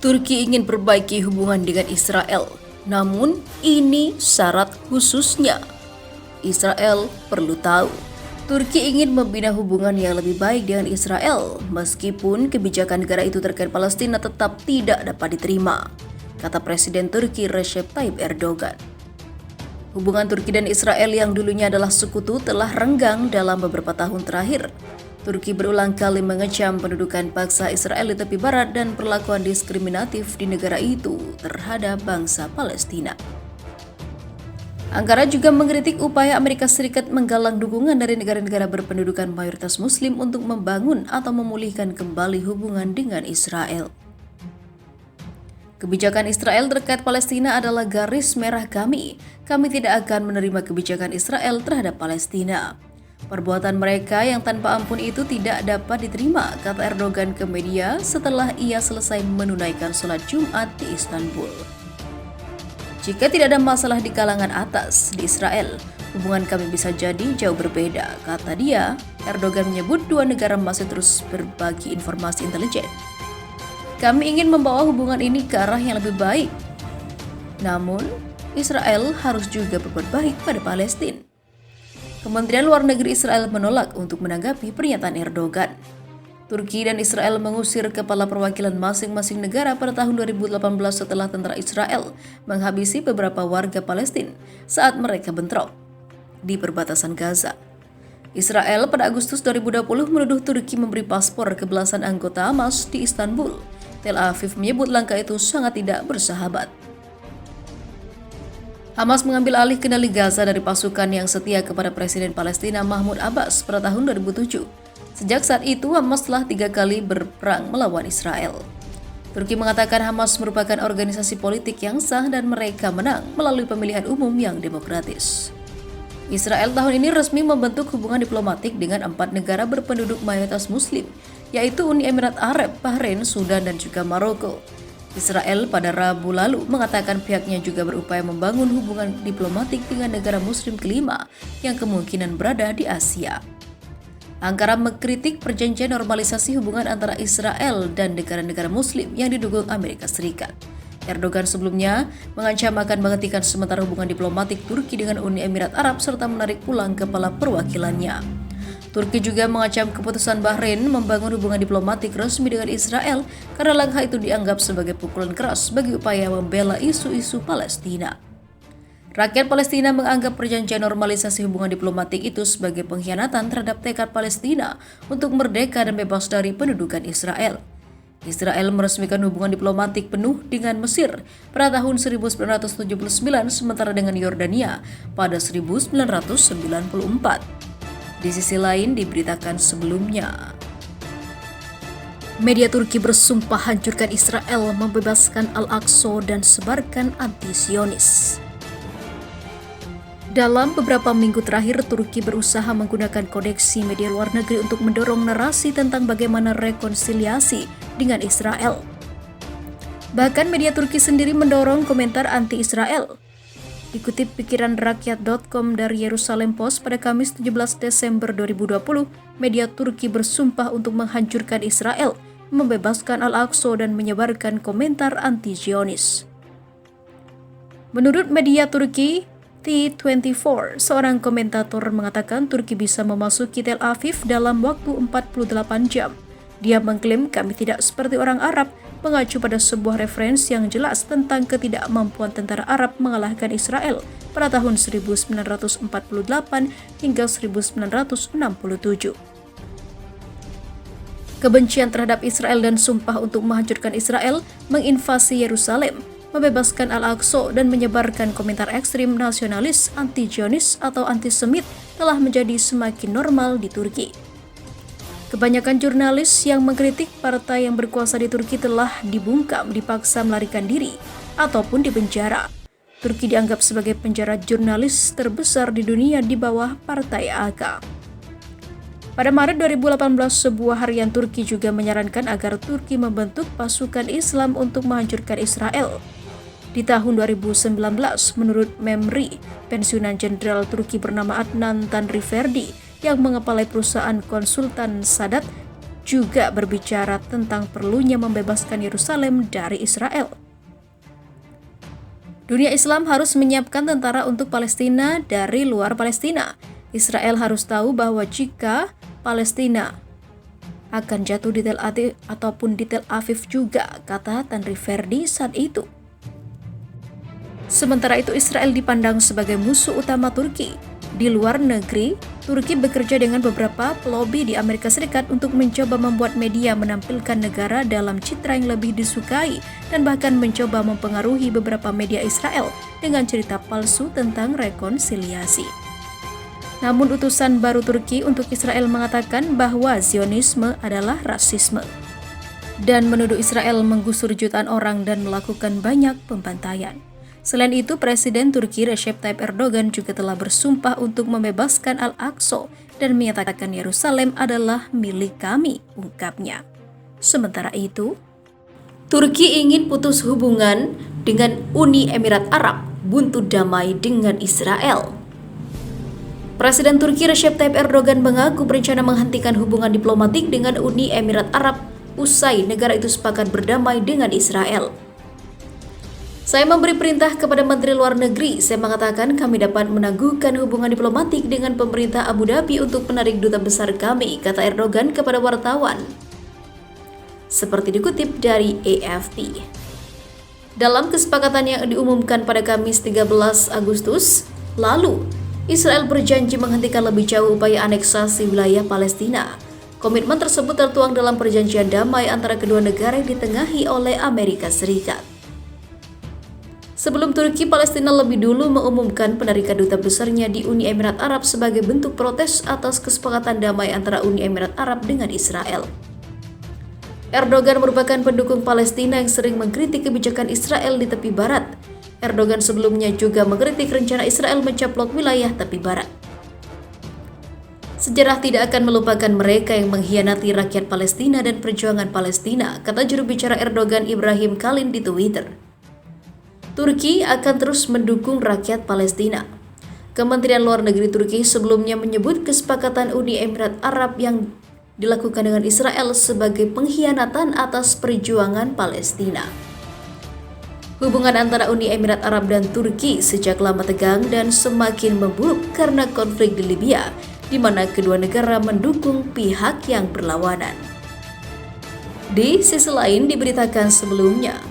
Turki ingin perbaiki hubungan dengan Israel, namun ini syarat khususnya. Israel perlu tahu, Turki ingin membina hubungan yang lebih baik dengan Israel, meskipun kebijakan negara itu terkait Palestina tetap tidak dapat diterima, kata Presiden Turki Recep Tayyip Erdogan. Hubungan Turki dan Israel yang dulunya adalah sekutu telah renggang dalam beberapa tahun terakhir. Turki berulang kali mengecam pendudukan paksa Israel di tepi barat dan perlakuan diskriminatif di negara itu terhadap bangsa Palestina. Ankara juga mengkritik upaya Amerika Serikat menggalang dukungan dari negara-negara berpendudukan mayoritas Muslim untuk membangun atau memulihkan kembali hubungan dengan Israel. Kebijakan Israel terkait Palestina adalah garis merah kami. Kami tidak akan menerima kebijakan Israel terhadap Palestina. Perbuatan mereka yang tanpa ampun itu tidak dapat diterima, kata Erdogan ke media setelah ia selesai menunaikan sholat Jumat di Istanbul. Jika tidak ada masalah di kalangan atas di Israel, hubungan kami bisa jadi jauh berbeda, kata dia. Erdogan menyebut dua negara masih terus berbagi informasi intelijen. Kami ingin membawa hubungan ini ke arah yang lebih baik. Namun, Israel harus juga berbuat baik pada Palestina. Kementerian Luar Negeri Israel menolak untuk menanggapi pernyataan Erdogan. Turki dan Israel mengusir kepala perwakilan masing-masing negara pada tahun 2018 setelah tentara Israel menghabisi beberapa warga Palestina saat mereka bentrok di perbatasan Gaza. Israel pada Agustus 2020 menuduh Turki memberi paspor ke belasan anggota Hamas di Istanbul. Tel Aviv menyebut langkah itu sangat tidak bersahabat. Hamas mengambil alih kendali Gaza dari pasukan yang setia kepada Presiden Palestina Mahmud Abbas pada tahun 2007. Sejak saat itu, Hamas telah 3 kali berperang melawan Israel. Turki mengatakan Hamas merupakan organisasi politik yang sah dan mereka menang melalui pemilihan umum yang demokratis. Israel tahun ini resmi membentuk hubungan diplomatik dengan 4 negara berpenduduk mayoritas Muslim, yaitu Uni Emirat Arab, Bahrain, Sudan, dan juga Maroko. Israel pada Rabu lalu mengatakan pihaknya juga berupaya membangun hubungan diplomatik dengan negara Muslim kelima yang kemungkinan berada di Asia. Ankara mengkritik perjanjian normalisasi hubungan antara Israel dan negara-negara Muslim yang didukung Amerika Serikat. Erdogan sebelumnya mengancam akan menghentikan sementara hubungan diplomatik Turki dengan Uni Emirat Arab serta menarik pulang kepala perwakilannya. Turki juga mengacam keputusan Bahrain membangun hubungan diplomatik resmi dengan Israel karena langkah itu dianggap sebagai pukulan keras bagi upaya membela isu-isu Palestina. Rakyat Palestina menganggap perjanjian normalisasi hubungan diplomatik itu sebagai pengkhianatan terhadap tekad Palestina untuk merdeka dan bebas dari pendudukan Israel. Israel meresmikan hubungan diplomatik penuh dengan Mesir pada tahun 1979 sementara dengan Yordania pada 1994. Di sisi lain diberitakan sebelumnya, media Turki bersumpah hancurkan Israel, membebaskan Al-Aqsa dan sebarkan anti-Zionis. Dalam beberapa minggu terakhir, Turki berusaha menggunakan koneksi media luar negeri untuk mendorong narasi tentang bagaimana rekonsiliasi dengan Israel. Bahkan media Turki sendiri mendorong komentar anti-Israel. Dikutip pikiranrakyat.com dari Yerusalem Post pada Kamis 17 Desember 2020, media Turki bersumpah untuk menghancurkan Israel, membebaskan Al-Aqsa dan menyebarkan komentar anti-Zionis. Menurut media Turki, T24, seorang komentator mengatakan Turki bisa memasuki Tel Aviv dalam waktu 48 jam. Dia mengklaim kami tidak seperti orang Arab, mengacu pada sebuah referensi yang jelas tentang ketidakmampuan tentara Arab mengalahkan Israel pada tahun 1948 hingga 1967. Kebencian terhadap Israel dan sumpah untuk menghancurkan Israel, menginvasi Yerusalem, membebaskan Al-Aqsa dan menyebarkan komentar ekstrim nasionalis, anti-Zionis atau antisemit telah menjadi semakin normal di Turki. Kebanyakan jurnalis yang mengkritik partai yang berkuasa di Turki telah dibungkam, dipaksa melarikan diri, ataupun dipenjara. Turki dianggap sebagai penjara jurnalis terbesar di dunia di bawah Partai AK. Pada Maret 2018, sebuah harian Turki juga menyarankan agar Turki membentuk pasukan Islam untuk menghancurkan Israel. Di tahun 2019, menurut Memri, pensiunan jenderal Turki bernama Adnan Tanriverdi yang mengepalai perusahaan konsultan Sadat juga berbicara tentang perlunya membebaskan Yerusalem dari Israel. Dunia Islam harus menyiapkan tentara untuk Palestina dari luar Palestina. Israel harus tahu bahwa jika Palestina akan jatuh di Tel Aviv ataupun di Tel Aviv juga, kata Tanri Ferdi saat itu. Sementara itu Israel dipandang sebagai musuh utama Turki. Di luar negeri, Turki bekerja dengan beberapa pelobi di Amerika Serikat untuk mencoba membuat media menampilkan negara dalam citra yang lebih disukai dan bahkan mencoba mempengaruhi beberapa media Israel dengan cerita palsu tentang rekonsiliasi. Namun utusan baru Turki untuk Israel mengatakan bahwa Zionisme adalah rasisme dan menuduh Israel menggusur jutaan orang dan melakukan banyak pembantaian. Selain itu, Presiden Turki Recep Tayyip Erdogan juga telah bersumpah untuk membebaskan Al-Aqsa dan menyatakan Yerusalem adalah milik kami, ungkapnya. Sementara itu, Turki ingin putus hubungan dengan Uni Emirat Arab, buntu damai dengan Israel. Presiden Turki Recep Tayyip Erdogan mengaku berencana menghentikan hubungan diplomatik dengan Uni Emirat Arab usai negara itu sepakat berdamai dengan Israel. Saya memberi perintah kepada Menteri Luar Negeri. Saya mengatakan kami dapat menangguhkan hubungan diplomatik dengan pemerintah Abu Dhabi untuk menarik duta besar kami, kata Erdogan kepada wartawan. Seperti dikutip dari AFP. Dalam kesepakatan yang diumumkan pada Kamis 13 Agustus lalu, Israel berjanji menghentikan lebih jauh upaya aneksasi wilayah Palestina. Komitmen tersebut tertuang dalam perjanjian damai antara kedua negara yang ditengahi oleh Amerika Serikat. Sebelum Turki, Palestina lebih dulu mengumumkan penarikan duta besarnya di Uni Emirat Arab sebagai bentuk protes atas kesepakatan damai antara Uni Emirat Arab dengan Israel. Erdogan merupakan pendukung Palestina yang sering mengkritik kebijakan Israel di tepi barat. Erdogan sebelumnya juga mengkritik rencana Israel mencaplok wilayah tepi barat. Sejarah tidak akan melupakan mereka yang mengkhianati rakyat Palestina dan perjuangan Palestina, kata juru bicara Erdogan Ibrahim Kalin di Twitter. Turki akan terus mendukung rakyat Palestina. Kementerian Luar Negeri Turki sebelumnya menyebut kesepakatan Uni Emirat Arab yang dilakukan dengan Israel sebagai pengkhianatan atas perjuangan Palestina. Hubungan antara Uni Emirat Arab dan Turki sejak lama tegang dan semakin memburuk karena konflik di Libya, di mana kedua negara mendukung pihak yang berlawanan. Di sisi lain diberitakan sebelumnya,